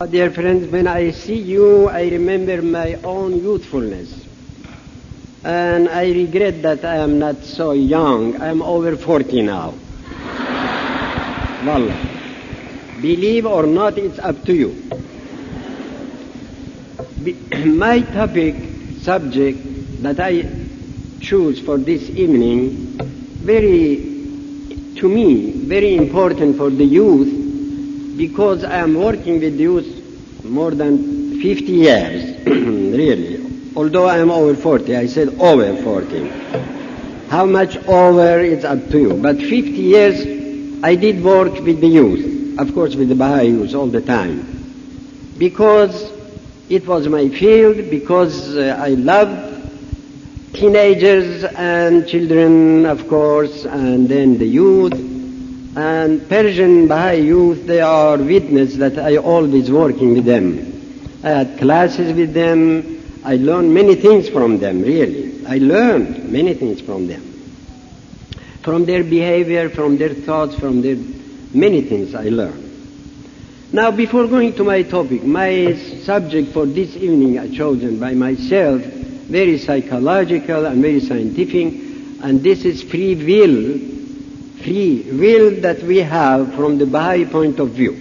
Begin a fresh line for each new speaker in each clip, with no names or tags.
Dear friends, when I see you, I remember my own youthfulness. And I regret that I am not so young. I am over 40 now. Wallah. Believe or not, it's up to you. My subject that I choose for this evening, to me, very important for the youth, because I am working with youth more than 50 years, really. Although I am over 40, I said over 40. How much over, it's up to you. But 50 years I did work with the youth, of course with the Baha'i youth all the time. Because it was my field, because I loved teenagers and children, of course, and then the youth. And Persian Baha'i youth, they are witness that I always working with them. I had classes with them. I learned many things from them, really. I learned many things from them. From their behavior, from their thoughts, from their many things I learned. Now, before going to my topic, my subject for this evening I chosen by myself, very psychological and very scientific, and this is free will that we have from the Baha'i point of view.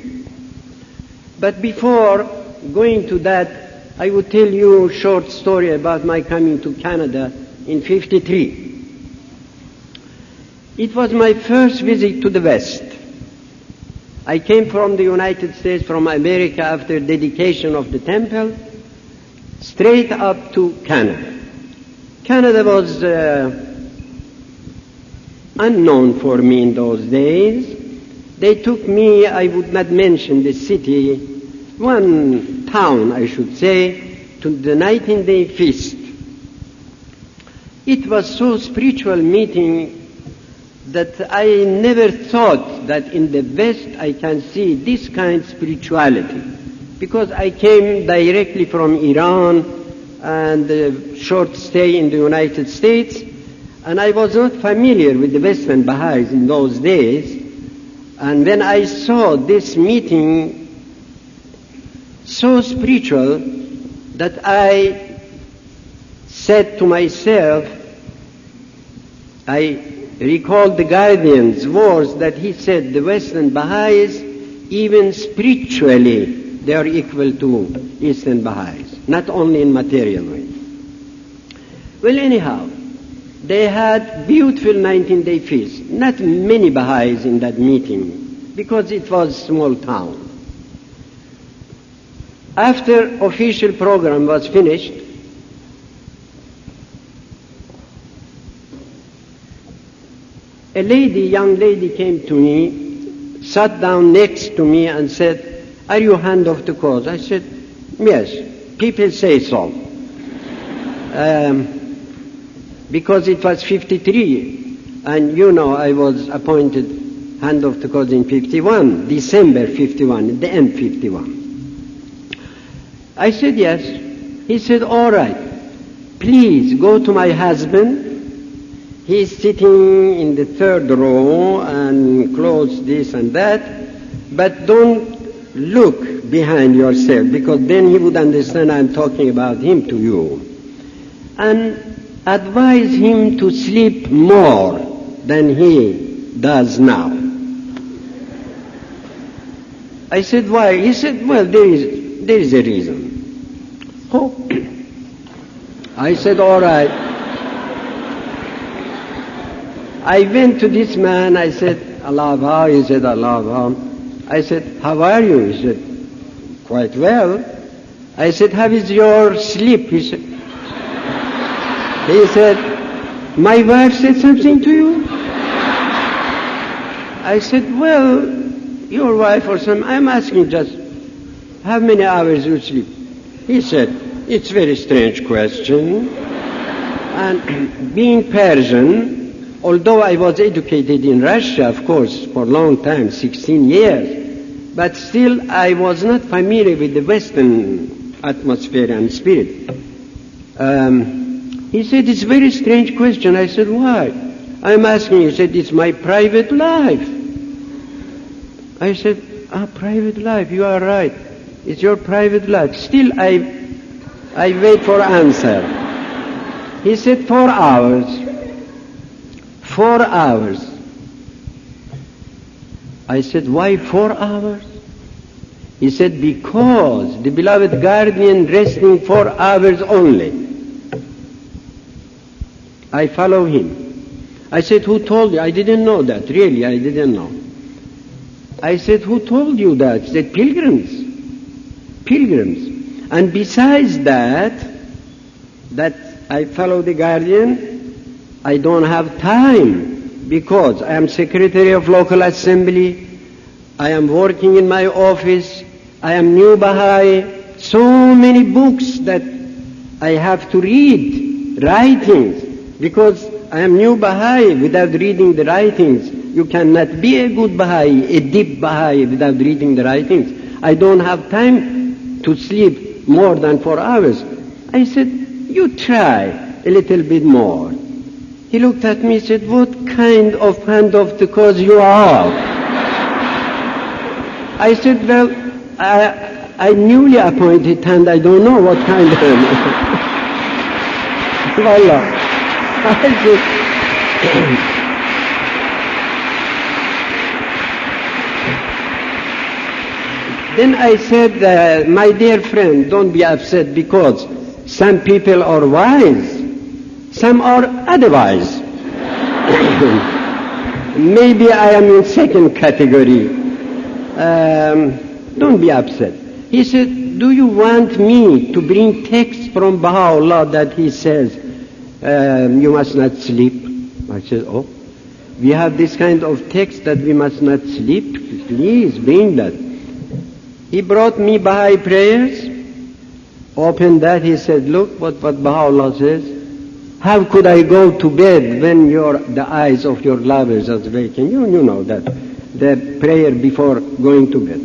But before going to that, I would tell you a short story about my coming to Canada in 1953. It was my first visit to the West. I came from the United States, from America, after dedication of the temple, straight up to Canada. Canada was unknown for me in those days. They took me, I would not mention the city, one town I should say, to the 19-day feast. It was so spiritual meeting that I never thought that in the West I can see this kind of spirituality. Because I came directly from Iran and a short stay in the United States, and I was not familiar with the Western Baha'is in those days. And when I saw this meeting so spiritual that I said to myself, I recalled the guardian's words that he said, the Western Baha'is, even spiritually, they are equal to Eastern Baha'is, not only in material ways. Well, anyhow, they had beautiful 19-day feast. Not many Baha'is in that meeting, because it was a small town. After official program was finished, a young lady came to me, sat down next to me and said, "Are you hand of the cause?" I said, "Yes, people say so." Because it was 1953, and you know I was appointed hand of the cause in 1951, December 1951, at the end 1951. I said yes. He said, "All right, please go to my husband. He's sitting in the third row and close this and that, but don't look behind yourself, because then he would understand I'm talking about him to you. And advise him to sleep more than he does now." I said, "Why?" He said, "Well, there is a reason." Oh. I said, "All right." I went to this man, I said, "Allah." He said, "Allah." I said, "How are you?" He said, "Quite well." I said, "How is your sleep?" He said, "My wife said something to you?" I said, "Well, your wife or some, I'm asking just how many hours you sleep." He said, "It's a very strange question." And being Persian, although I was educated in Russia, of course, for a long time, 16 years, but still I was not familiar with the Western atmosphere and spirit. He said, "It's a very strange question." I said, "Why?" "I'm asking." He said, "It's my private life." I said, "Private life, you are right. It's your private life. Still, I wait for answer. He said 4 hours. 4 hours. I said, why 4 hours? He said, because the beloved guardian resting 4 hours only. I follow him. I said, who told you? I didn't know that. Really, I didn't know. I said, who told you that? He said, pilgrims. Pilgrims. And besides that I follow the guardian, I don't have time because I am secretary of local assembly, I am working in my office, I am new Baha'i, so many books that I have to read, writings, because I am new Baha'i. Without reading the writings, you cannot be a good Baha'i, a deep Baha'i without reading the writings. I don't have time to sleep more than 4 hours. I said, you try a little bit more. He looked at me and said, what kind of hand of the cause you are? I said, well, I'm newly appointed and I don't know what kind of Wallah. I said, then I said, my dear friend, don't be upset because some people are wise, some are otherwise. Maybe I am in second category. Don't be upset. He said, do you want me to bring text from Baha'u'llah that he says, you must not sleep? I said, oh, we have this kind of text that we must not sleep. Please bring that. He brought me Baha'i prayers, opened that, he said, look what Baha'u'llah says. How could I go to bed when the eyes of your lovers are vacant? You know that, the prayer before going to bed.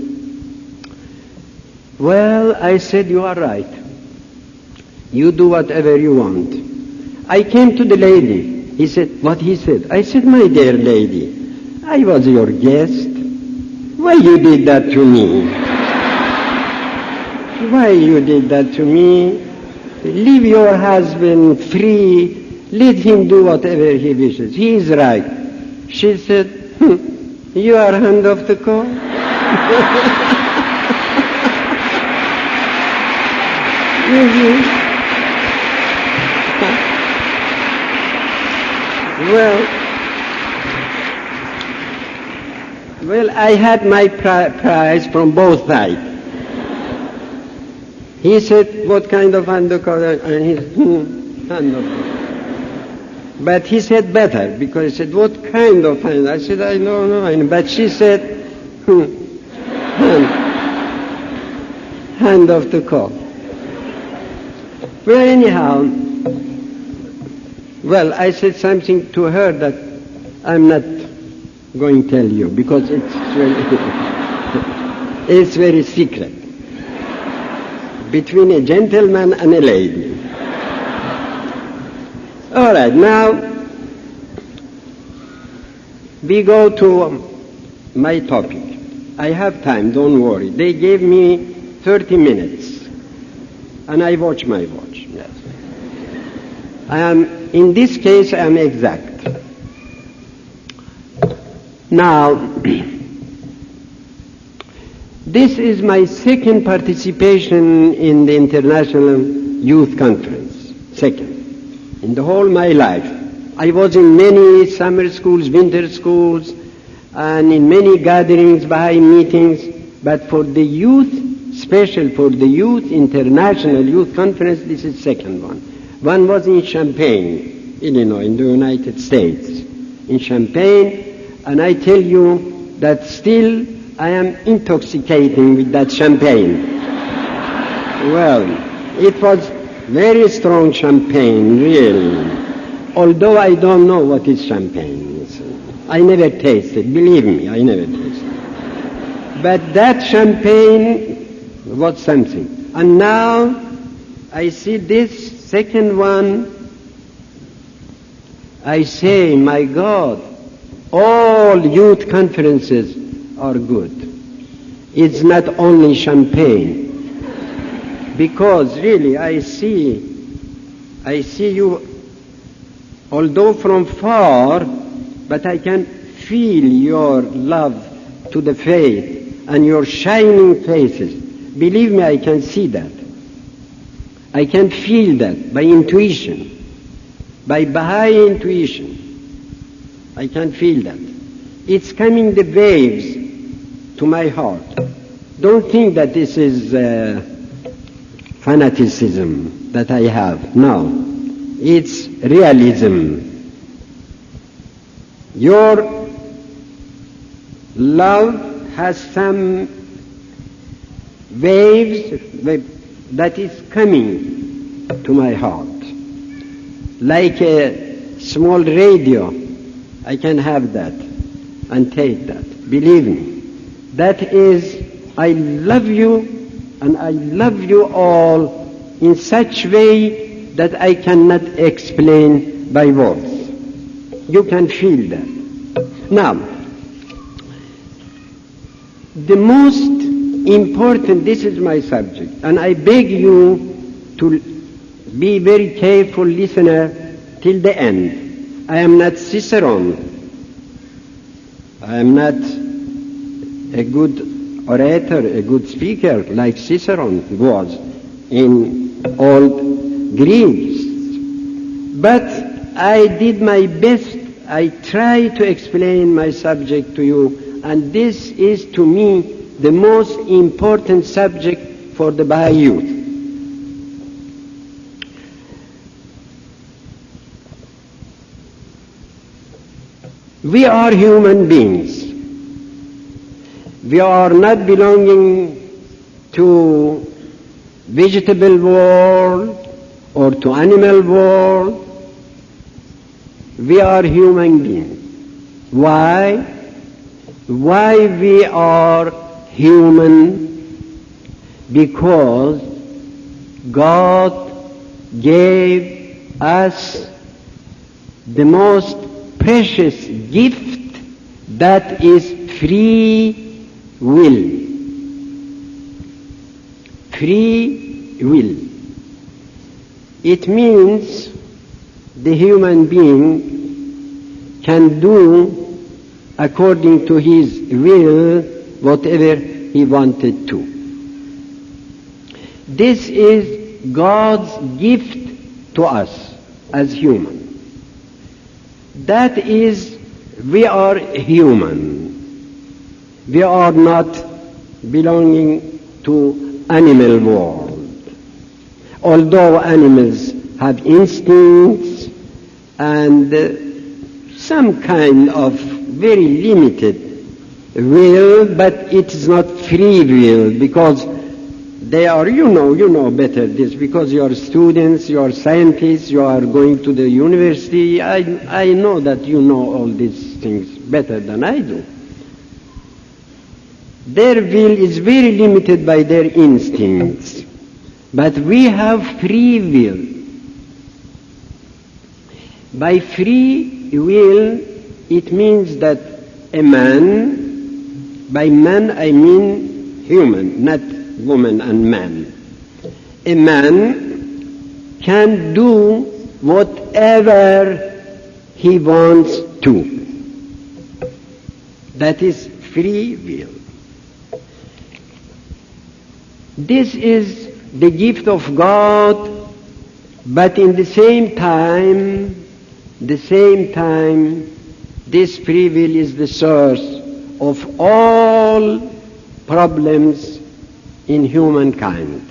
Well, I said, you are right. You do whatever you want. I came to the lady. He said, what he said? I said, my dear lady, I was your guest. Why you did that to me? Why you did that to me? Leave your husband free. Let him do whatever he wishes. He is right. She said, you are hand of the call. Well, I had my prize from both sides. He said, what kind of undercover? And he said, undercover. But he said better, because he said, what kind of hand? I said, I don't know. But she said, hand of the cock. Well, anyhow, I said something to her that I'm not going to tell you, because it's very secret. Between a gentleman and a lady. All right, now we go to my topic. I have time, don't worry. They gave me 30 minutes, and I watch my watch. Yes. In this case, I am exact. Now, this is my second participation in the International Youth Conference. Second. In the whole my life. I was in many summer schools, winter schools, and in many gatherings, Baha'i meetings, but for the youth, special for the youth, International Youth Conference, this is second one. One was in Champaign, Illinois, in the United States. In Champaign, and I tell you that still I am intoxicating with that champagne. Well, it was very strong champagne, really. Although I don't know what is champagne. I never tasted, believe me, I never tasted. But that champagne was something. And now I see this second one. I say, my God, all youth conferences are good. It's not only champagne. because really I see you, although from far, but I can feel your love to the faith and your shining faces. Believe me, I can see that. I can feel that by intuition, by Baha'i intuition. I can feel that. It's coming the waves to my heart. Don't think that this is fanaticism that I have. No, it's realism. Your love has some waves that is coming to my heart. Like a small radio, I can have that and take that. Believe me. That is, I love you and I love you all in such way that I cannot explain by words. You can feel that. Now, the most important, this is my subject, and I beg you to be very careful listener till the end. I am not Cicerone. I am not a good orator, a good speaker like Cicerone was in old Greece. But I did my best. I tried to explain my subject to you, and this is to me the most important subject for the Baha'i youth. We are human beings. We are not belonging to vegetable world or to animal world. We are human beings. Why? Why we are human? Because God gave us the most precious gift, that is free will. Free will. It means the human being can do according to his will whatever he wanted to. This is God's gift to us as human. That is, we are human. We are not belonging to animal world. Although animals have instincts and some kind of very limited will, but it is not free will, because they are, you know better this, because you are students, you are scientists, you are going to the university. I know that you know all these things better than I do. Their will is very limited by their instincts, but we have free will. By free will, it means that a man, by man I mean human, not woman and man. A man can do whatever he wants to. That is free will. This is the gift of God, but in the same time, this free will is the source of all problems in humankind.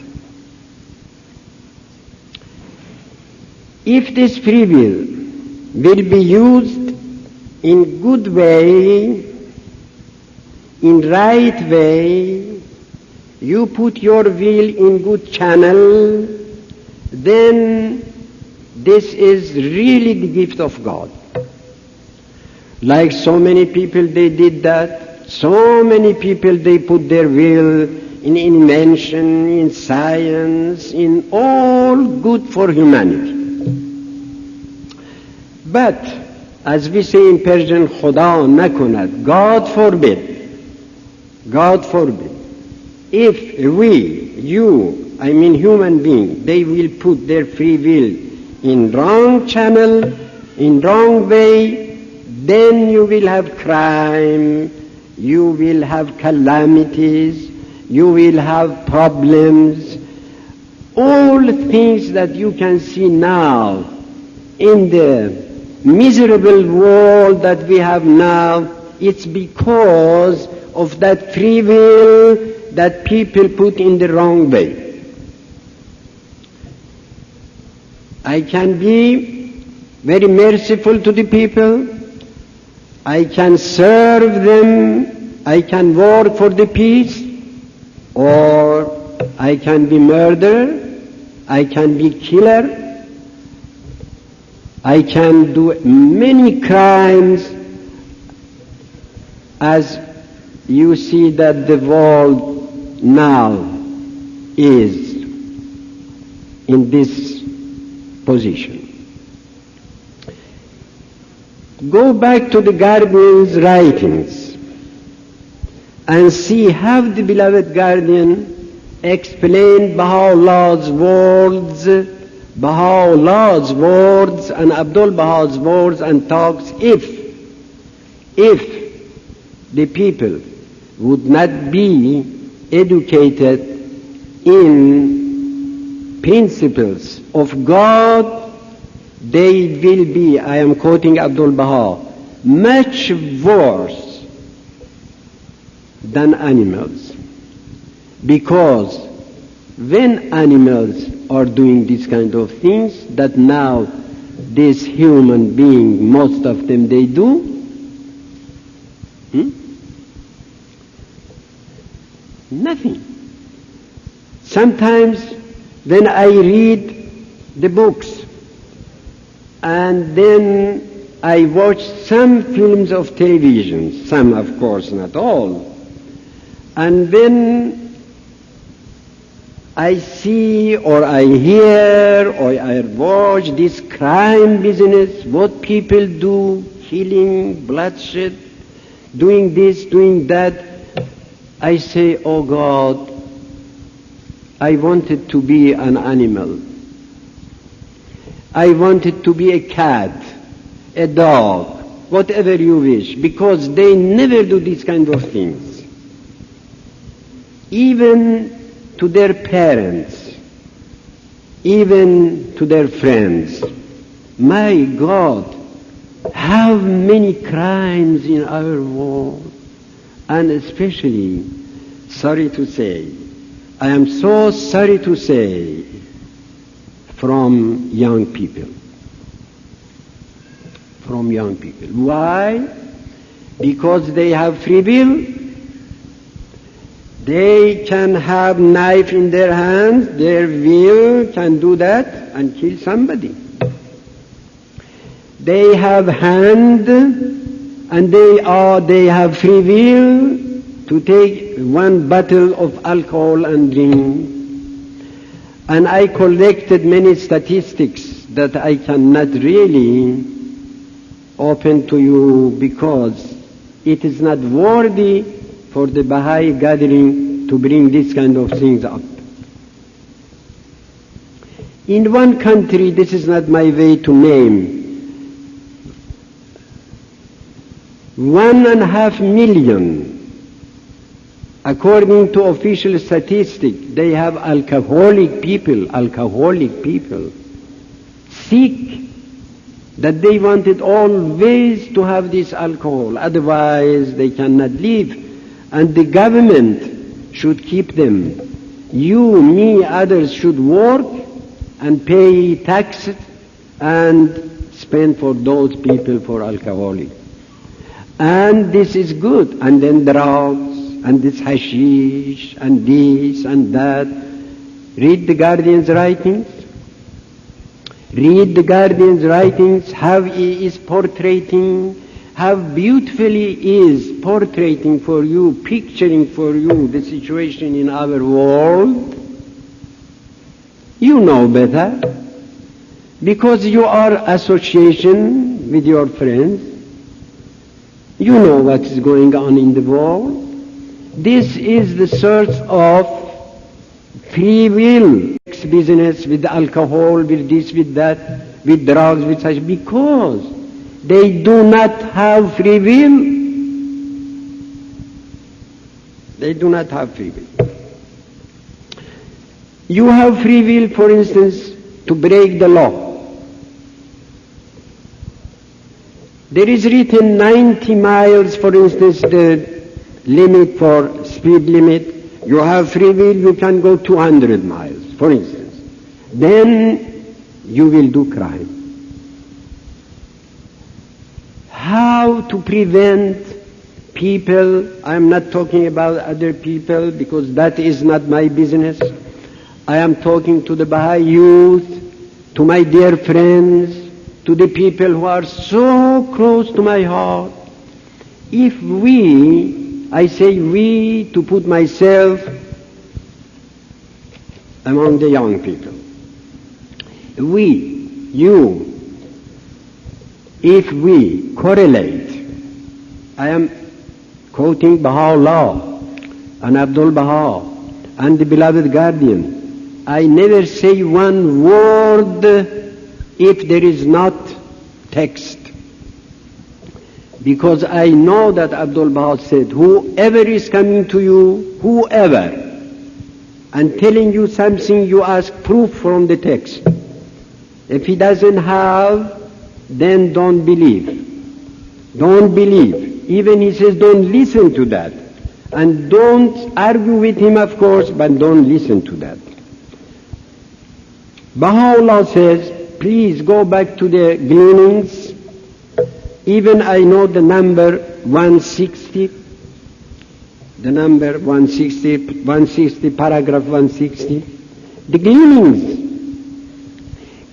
If this free will be used in good way, in right way, you put your will in good channel, then this is really the gift of God. Like so many people they did that, so many people they put their will in invention, in science, in all good for humanity. But, as we say in Persian, Khuda nakunad, God forbid, God forbid, if we, you I mean human being, they will put their free will in wrong channel, in wrong way, then you will have crime, you will have calamities, you will have problems. All things that you can see now in the miserable world that we have now, it's because of that free will that people put in the wrong way. I can be very merciful to the people, I can serve them, I can work for the peace, or I can be murderer, I can be killer, I can do many crimes, as you see that the world now is in this position. Go back to the Guardian's writings and see how the beloved Guardian explained Baha'u'llah's words and Abdul Baha's words, and talks if the people would not be educated in principles of God, they will be, I am quoting Abdul Baha, much worse than animals. Because when animals are doing this kind of things that now this human being, most of them they do, nothing. Sometimes when I read the books and then I watch some films of television, some of course not all, and then I see or I hear or I watch this crime business, what people do, killing, bloodshed, doing this, doing that, I say, oh God, I wanted to be an animal. I wanted to be a cat, a dog, whatever you wish, because they never do these kind of things. Even to their parents, even to their friends. My God, how many crimes in our world, and especially, sorry to say, I am so sorry to say, from young people. From young people. Why? Because they have free will. They can have knife in their hands, their will can do that and kill somebody. They have hand and they have free will to take one bottle of alcohol and drink. And I collected many statistics that I cannot really open to you because it is not worthy for the Baha'i gathering to bring this kind of things up. In one country, this is not my way to name, 1.5 million, according to official statistics, they have alcoholic people, sick, that they wanted always to have this alcohol, otherwise they cannot live, and the government should keep them. You, me, others should work and pay taxes and spend for those people for alcoholic. And this is good. And then drugs, and this hashish, and this and that. Read the Guardian's writings. Read the Guardian's writings, how he is portraying, how beautifully he is portraying for you, picturing for you the situation in our world. You know better, because you are association with your friends. You know what is going on in the world. This is the source of free will, business with alcohol, with this, with that, with drugs, with such, because they do not have free will. They do not have free will. You have free will, for instance, to break the law. There is written 90 miles, for instance, the limit for speed limit. You have free will, you can go 200 miles, for instance. Then you will do crime. How to prevent people? I am not talking about other people because that is not my business. I am talking to the Baha'i youth, to my dear friends, to the people who are so close to my heart. If we, I say we to put myself among the young people, we, you, if we correlate, I am quoting Baha'u'llah and Abdul Baha and the beloved guardian, I never say one word if there is not text. Because I know that Abdul Baha said, whoever is coming to you, whoever, and telling you something, you ask proof from the text. If he doesn't have, then don't believe. Don't believe. Even he says don't listen to that. And don't argue with him, of course, but don't listen to that. Baha'u'llah says, please go back to the gleanings. Even I know the number 160, the number 160, paragraph 160. The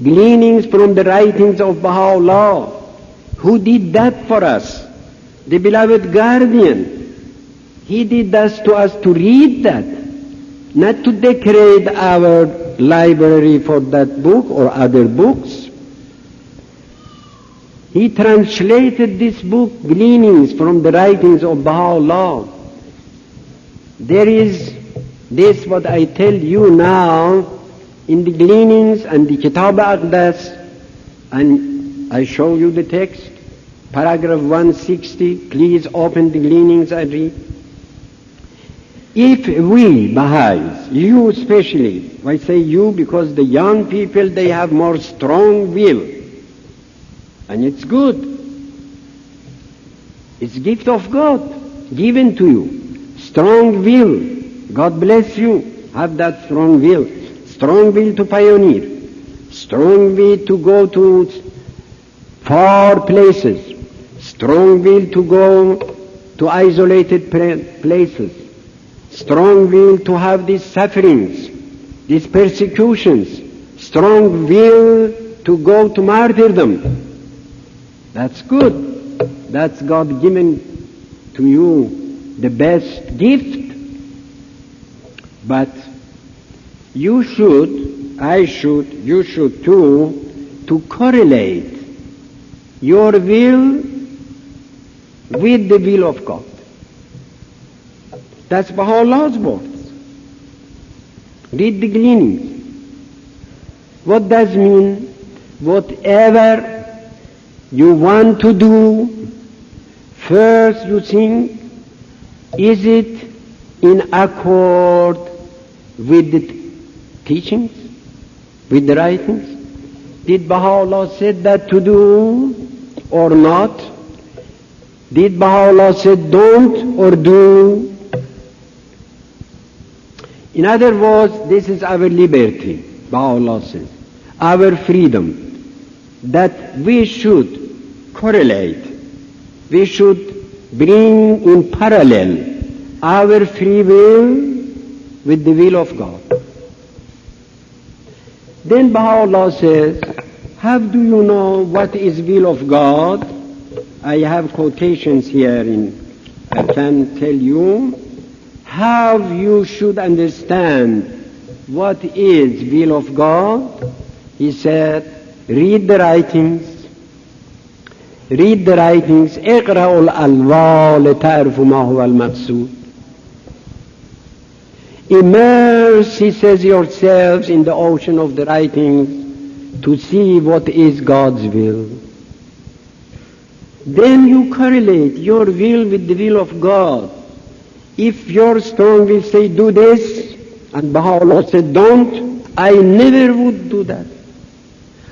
gleanings from the writings of Baha'u'llah. Who did that for us? The beloved guardian. He did that to us to read that, not to decorate our library for that book or other books. He translated this book, Gleanings from the writings of Baha'u'llah. There is this what I tell you now in the Gleanings and the Kitab Aqdas, and I show you the text, paragraph 160, please open the Gleanings and read. If we, Baha'is, you especially, I say you because the young people, they have more strong will. And it's good. It's a gift of God, given to you. Strong will. God bless you. Have that strong will. Strong will to pioneer. Strong will to go to far places. Strong will to go to isolated places. Strong will to have these sufferings, these persecutions. Strong will to go to martyrdom. That's good. That's God given to you, the best gift. But you should, I should, you should too, to correlate your will with the will of God. That's Baha'u'llah's words. Read the Gleanings. What does mean? Whatever you want to do, first you think, is it in accord with the teachings, with the writings? Did Baha'u'llah say that to do or not? Did Baha'u'llah say don't or do? In other words, this is our liberty, Baha'u'llah says, our freedom, that we should correlate, we should bring in parallel our free will with the will of God. Then Baha'u'llah says, how do you know what is will of God? I have quotations here, I can tell you how you should understand what is will of God. He said, read the writings. Read the writings. اقرأوا الألواء لتعرفوا ما هو المقصود. Immerse, he says, yourselves in the ocean of the writings to see what is God's will. Then you correlate your will with the will of God. If your strong will say, do this, and Baha'u'llah said, don't, I never would do that.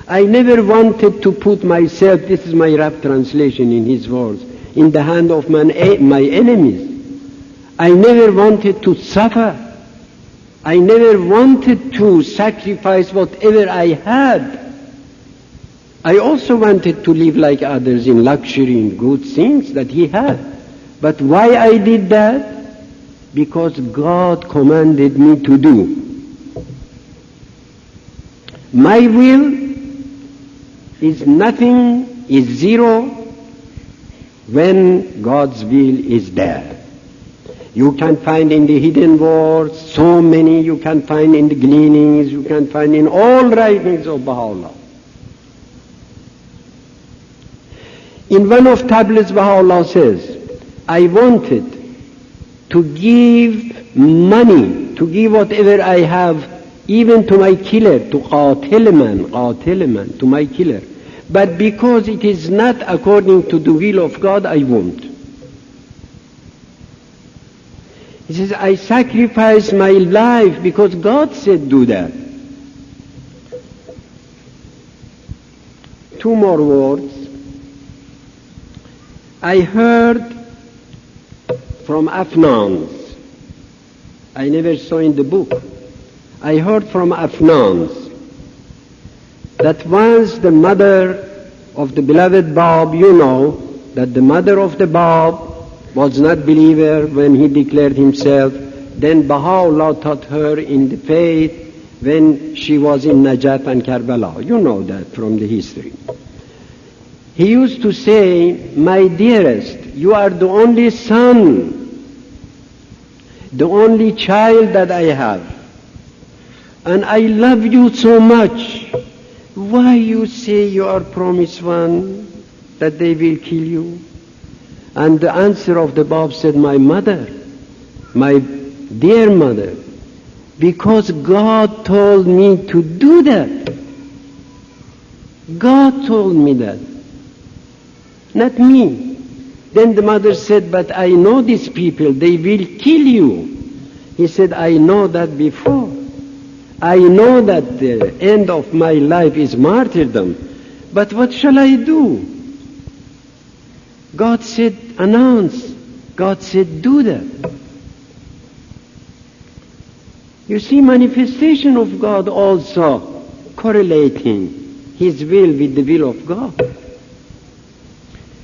I never wanted to put myself, this is my rough translation in his words, in the hand of my enemies. I never wanted to suffer. I never wanted to sacrifice whatever I had. I also wanted to live like others in luxury and good things that he had. But why I did that? Because God commanded me to do. My will is nothing, is zero, when God's will is there. You can find in the hidden words so many, you can find in the gleanings, you can find in all writings of Baha'u'llah. In one of tablets, Baha'u'llah says, I wanted to give money, to give whatever I have, even to my killer, to qatilaman, to my killer. But because it is not according to the will of God, I won't. He says, I sacrifice my life because God said do that. Two more words. I heard from Afghans. I never saw in the book. I heard from Afghans that once the mother of the beloved Bab, you know, that the mother of the Bab was not believer when he declared himself, then Baha'u'llah taught her in the faith when she was in Najaf and Karbala. You know that from the history. He used to say, my dearest, you are the only son, the only child that I have. And I love you so much. Why you say you are promised one, that they will kill you? And the answer of the Bab said, my mother, my dear mother, because God told me to do that. God told me that, not me. Then the mother said, but I know these people, they will kill you. He said, I know that before. I know that the end of my life is martyrdom. But what shall I do? God said, announce. God said, do that. You see, manifestation of God also correlating His will with the will of God.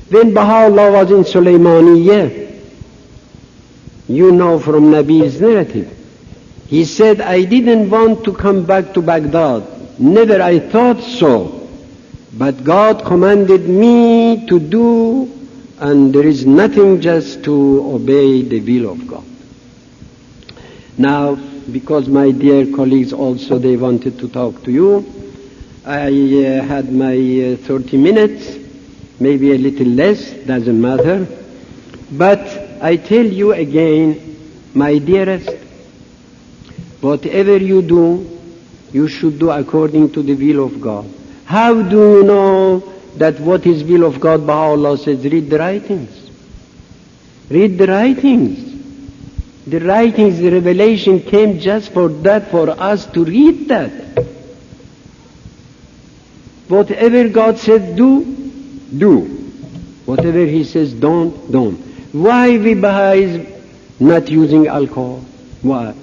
When Baha'u'llah was in Sulaimaniyah, you know from Nabi's narrative, he said, I didn't want to come back to Baghdad. Never I thought so. But God commanded me to do, and there is nothing just to obey the will of God. Now, because my dear colleagues also, they wanted to talk to you, I had my 30 minutes, maybe a little less, doesn't matter. But I tell you again, my dearest, whatever you do, you should do according to the will of God. How do you know that what is will of God? Baha'u'llah says, read the writings. Read the writings. The writings, the revelation came just for that, for us to read that. Whatever God said do, do. Whatever He says don't, don't. Why we Baha'is not using alcohol? Why?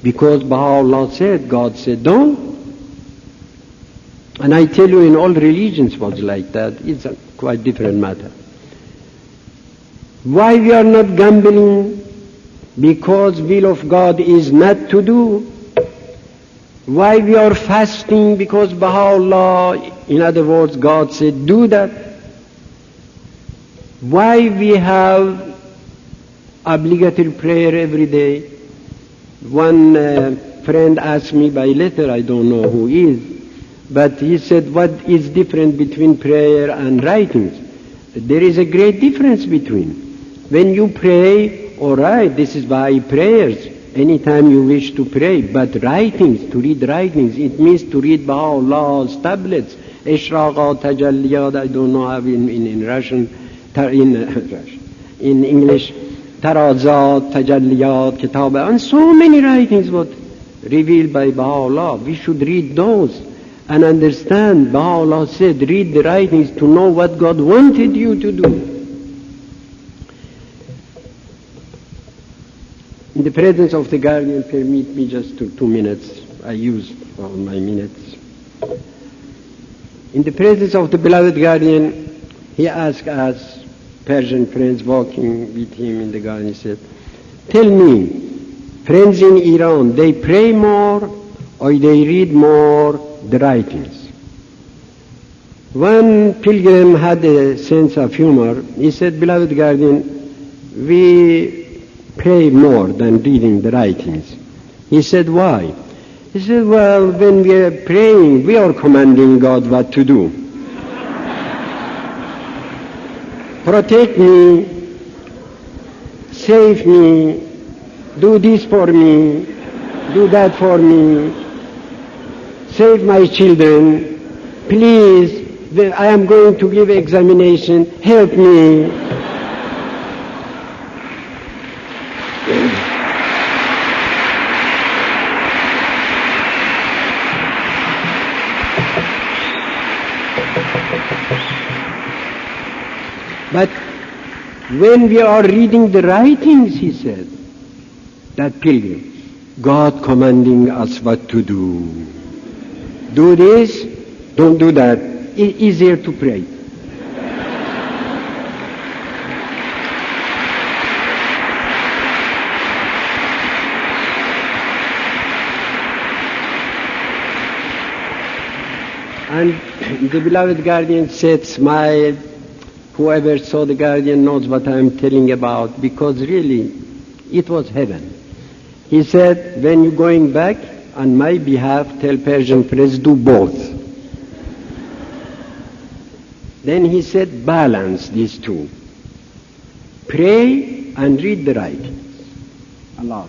Because Baha'u'llah said, God said don't. And I tell you, in all religions was like that. It's a quite different matter. Why we are not gambling? Because will of God is not to do. Why we are fasting? Because Baha'u'llah, in other words, God said do that. Why we have obligatory prayer every day? One friend asked me by letter, I don't know who is, but he said, what is different between prayer and writings? There is a great difference between. When you pray, all right, this is by prayers. anytime you wish to pray. But writings, to read writings, it means to read Baha'u'llah's tablets, Ishraqat, Tajalliyat, I don't know how in Russian, in English, Tarazat, Tajalliyat, Kitab, and so many writings were revealed by Baha'u'llah. We should read those and understand. Baha'u'llah said, read the writings to know what God wanted you to do. In the presence of the guardian, permit me just 2 minutes. I used all my minutes. In the presence of the beloved guardian, he asked us, Persian friends walking with him in the garden, he said, tell me, friends in Iran, they pray more or they read more the writings? One pilgrim had a sense of humor. He said, beloved guardian, we pray more than reading the writings. He said, why? He said, well, when we are praying, we are commanding God what to do. Protect me, save me, do this for me, do that for me, save my children, please, I am going to give examination, help me. But when we are reading the writings, he said, that pilgrim, God commanding us what to do. Do this, don't do that. It's easier to pray. And the beloved guardian said, smiled. Whoever saw the guardian knows what I am telling about, because really, it was heaven. He said, when you're going back, on my behalf, tell Persian friends, do both. Then he said, balance these two. Pray and read the writings. Allah.